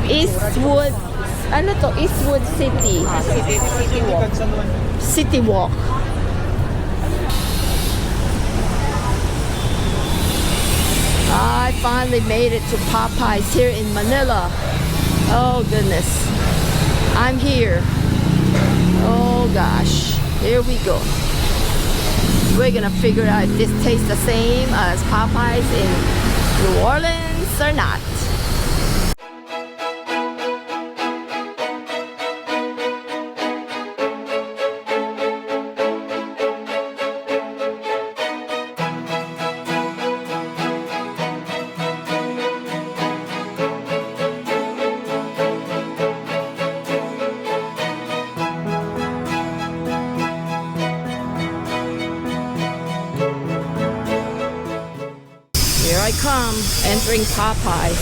Eastwood, ano to? Eastwood City. City Walk. City Walk. I finally made it to Popeyes here in Manila. Oh goodness. I'm here. Oh gosh. Here we go. We're gonna figure out if this tastes the same as Popeyes in New Orleans or not. Here I come, entering Popeyes.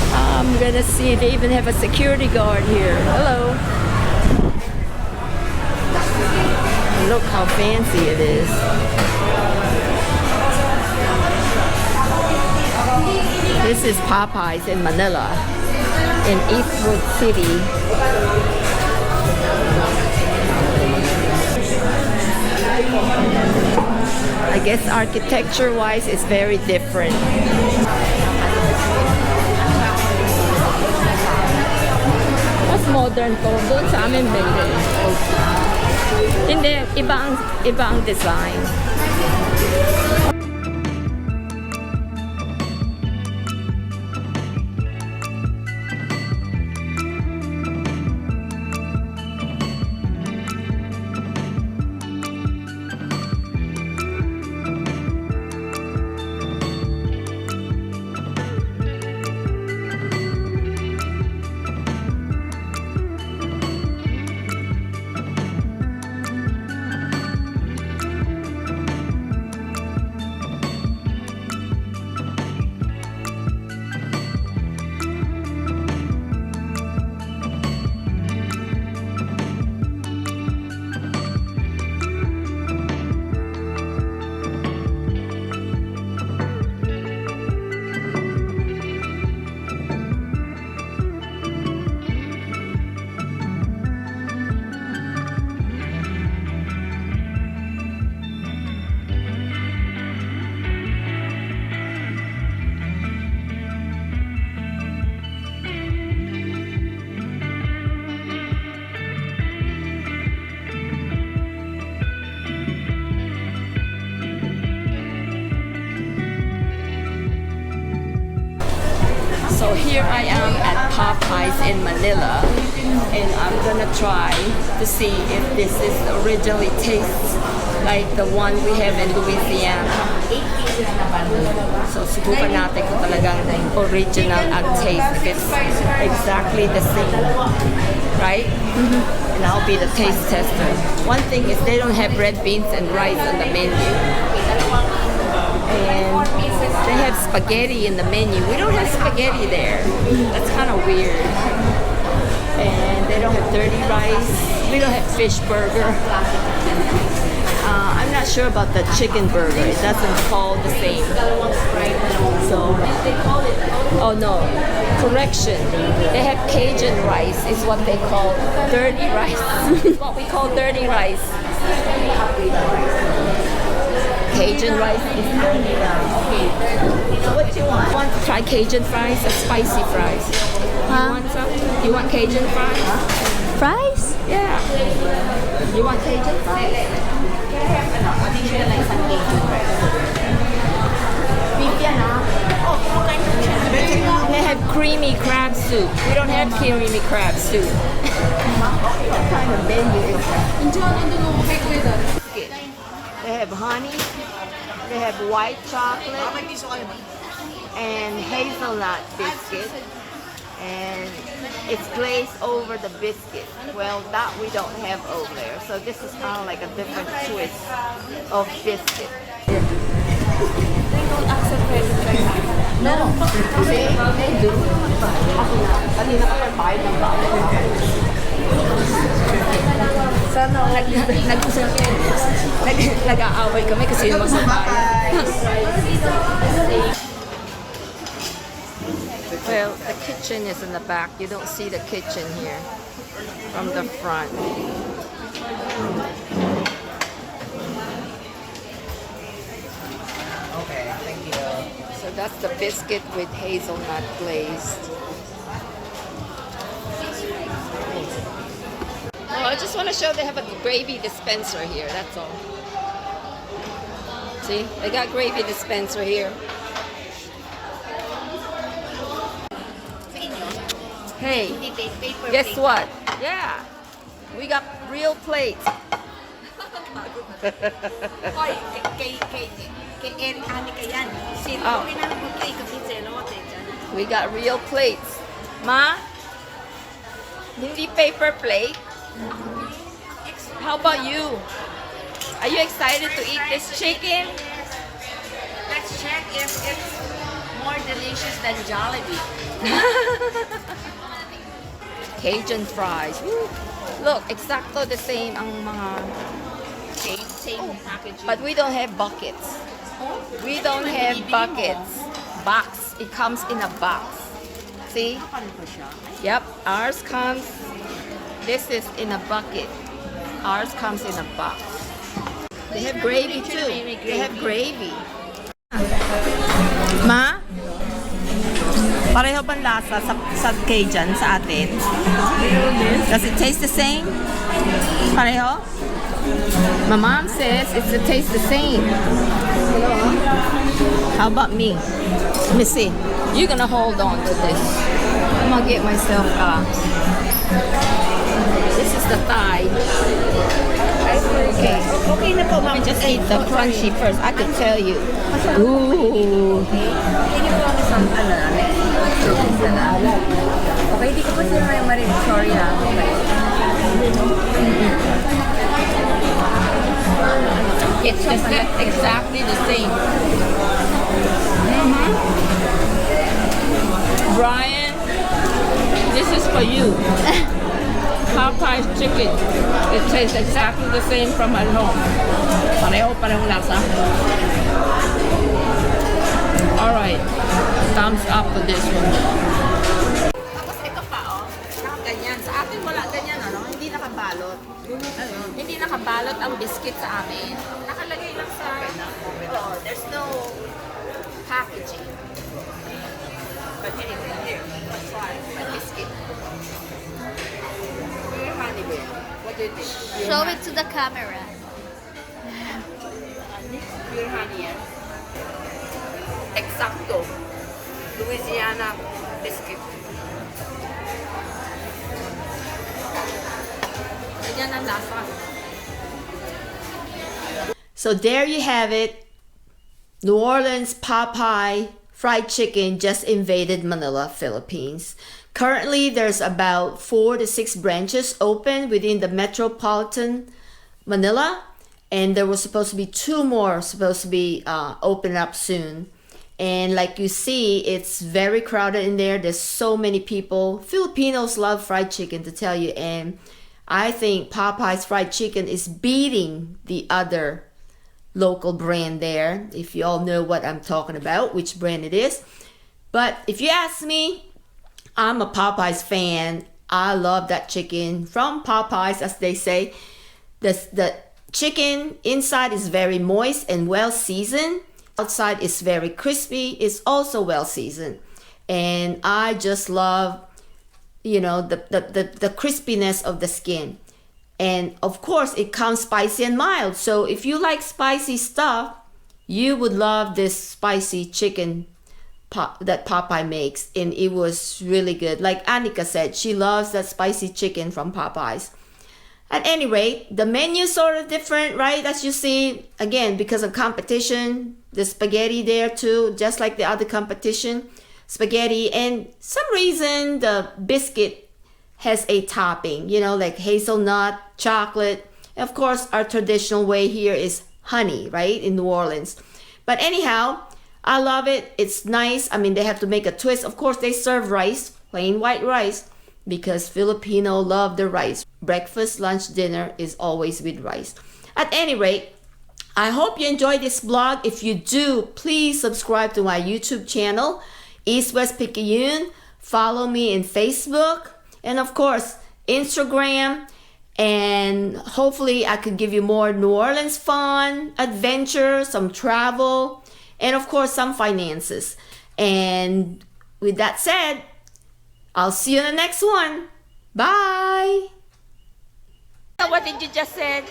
I'm gonna see, they even have a security guard here. Hello. Look how fancy it is. This is Popeyes in Manila, in Eastwood City. I guess architecture-wise, it's very different. Mas modern to. Doon sa amin building. Hindi, iba ang design. So here I am at Popeyes in Manila, and I'm gonna try to see if this is originally tastes like the one we have in Louisiana. So subukan natin kung talagang original ang taste, if it's exactly the same, right? And I'll be the taste tester. One thing is they don't have red beans and rice on the menu. And they have spaghetti in the menu. We don't have spaghetti there. That's kind of weird. And they don't have dirty rice. We don't have fish burger. I'm not sure about the chicken burger. It doesn't call the same. So, oh no, correction. They have Cajun rice is what they call dirty rice. What we call dirty rice. Cajun rice is dirty rice. Okay. So what do you want? Want to try Cajun fries or spicy fries? You want some? You want Cajun fries? Fries? Yeah. You want Cajun fries? They have creamy crab soup. We don't have creamy crab soup. What kind of menu is that? They have honey. They have white chocolate and hazelnut biscuit, and it's glazed over the biscuit. Well, that we don't have over there, so this is kind of like a different twist of biscuit. They don't accept credit card. No, they do. Kanina ka nagbayad ng bago. Sana nag-aaway kami kasi yung magsabayad. Well, the kitchen is in the back. You don't see the kitchen here from the front. Okay, thank you. So that's the biscuit with hazelnut glazed. Oh, I just want to show they have a gravy dispenser here. That's all. See, they got gravy dispenser here. Hey, guess what? Yeah, we got real plates. We got real plates. Ma, hindi paper plate. How about you? Are you excited to eat this chicken? Let's check if it's more delicious than Jollibee. Cajun fries. Woo. Look, exacto the same ang mga... Same packaging. But we don't have buckets. We don't have buckets. Box. It comes in a box. See? Yep. Ours comes... This is in a bucket. Ours comes in a box. They have gravy too. They have gravy. Ma? Pareho bang lasa sa Cajun sa atin? Does it taste the same? Pareho? My mom says it tastes the same. How about me? Let me see. You're gonna hold on to this. I'm gonna get myself this is the thigh. Okay. Okay na po, Let me just eat the crunchy first. I can tell you. Ooh. Can you promise some chicken salad? Okay, di ko pa sila may marin. Sorry ah. It's exactly the same. Brian, this is for you. Popeyes chicken. It tastes exactly the same from at home. Parehong lasa. Alright. Thumbs up for this one. Tapos ito pa oh. Nakaganyan. Sa atin wala ganyan ano. Hindi nakabalot. Hindi nakabalot ang biscuit sa amin. Nakalagay lang sa... there's no packaging. But anyway, here. Let's try a biscuit. What do you think? Show it to the camera. Pure honey yan. Exacto. Louisiana biscuit. Ganyan ang lasa. So there you have it. New Orleans Popeye fried chicken just invaded Manila, Philippines. Currently, there's about 4 to 6 branches open within the metropolitan Manila, and there was supposed to be 2 more supposed to be open up soon. And like you see, it's very crowded in there. There's so many people. Filipinos love fried chicken, to tell you, and I think Popeyes fried chicken is beating the other local brand there, if you all know what I'm talking about, which brand it is. But if you ask me, I'm a Popeyes fan. I love that chicken from Popeyes, as they say. The chicken inside is very moist and well seasoned. Outside is very crispy. It's also well seasoned. And I just love, you know, the crispiness of the skin. And of course, it comes spicy and mild. So if you like spicy stuff, you would love this spicy chicken that Popeye makes, and it was really good. Like Annika said, she loves that spicy chicken from Popeyes. At any rate, the menu's sort of different, right? As you see, again, because of competition, the spaghetti there too, just like the other competition, spaghetti, and some reason the biscuit has a topping, you know, like hazelnut, chocolate. Of course, our traditional way here is honey, right, in New Orleans. But anyhow, I love it. It's nice. I mean, they have to make a twist. Of course, they serve rice, plain white rice, because Filipino love the rice. Breakfast, lunch, dinner is always with rice. At any rate, I hope you enjoyed this vlog. If you do, please subscribe to my YouTube channel. East West Picayune. Follow me in Facebook and of course Instagram. And hopefully I could give you more New Orleans fun, adventure, some travel, and of course some finances. And with that said, I'll see you in the next one. Bye! What did you just say?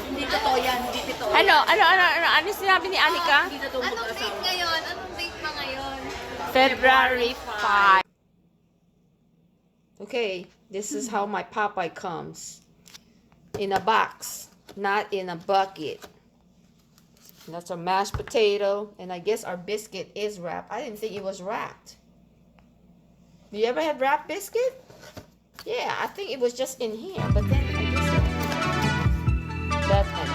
Hindi totoo yan, hindi totoo. Ano sinabi ni Anika? Hindi totoo Anong date mag-asawa. ngayon? Anong date pa ngayon? February 5. Okay, this is how my Popeye comes. In a box, not in a bucket. And that's our mashed potato. And I guess our biscuit is wrapped. I didn't think it was wrapped. You ever had wrapped biscuit? Yeah, I think it was just in here. But then I guess that's not